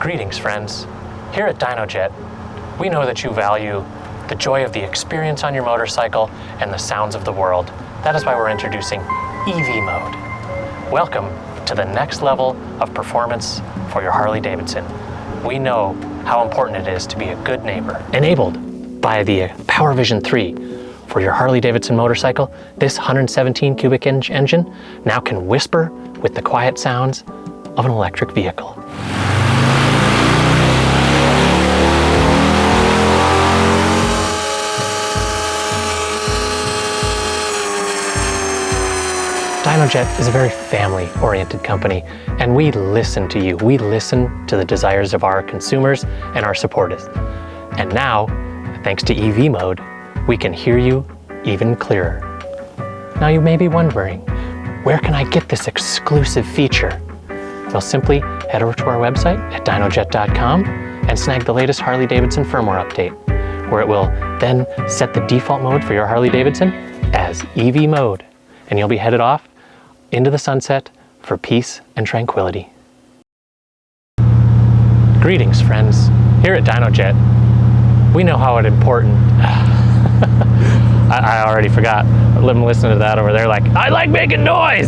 Greetings, friends. Here at Dynojet, we know that you value the joy of the experience on your motorcycle and the sounds of the world. That is why we're introducing EV mode. Welcome to the next level of performance for your Harley-Davidson. We know how important it is to be a good neighbor. Enabled by the PowerVision 3 for your Harley-Davidson motorcycle, this 117 cubic inch engine now can whisper with the quiet sounds of an electric vehicle. Dynojet is a very family-oriented company, and we listen to you. We listen to the desires of our consumers and our supporters. And now, thanks to EV mode, we can hear you even clearer. Now you may be wondering, where can I get this exclusive feature? Well, simply head over to our website at dynojet.com and snag the latest Harley-Davidson firmware update, where it will then set the default mode for your Harley-Davidson as EV mode, and you'll be headed off into the sunset for peace and tranquility. Greetings, friends. Here at Dynojet, we know how important... I already forgot. I'm listening to that over there like, I like making noise!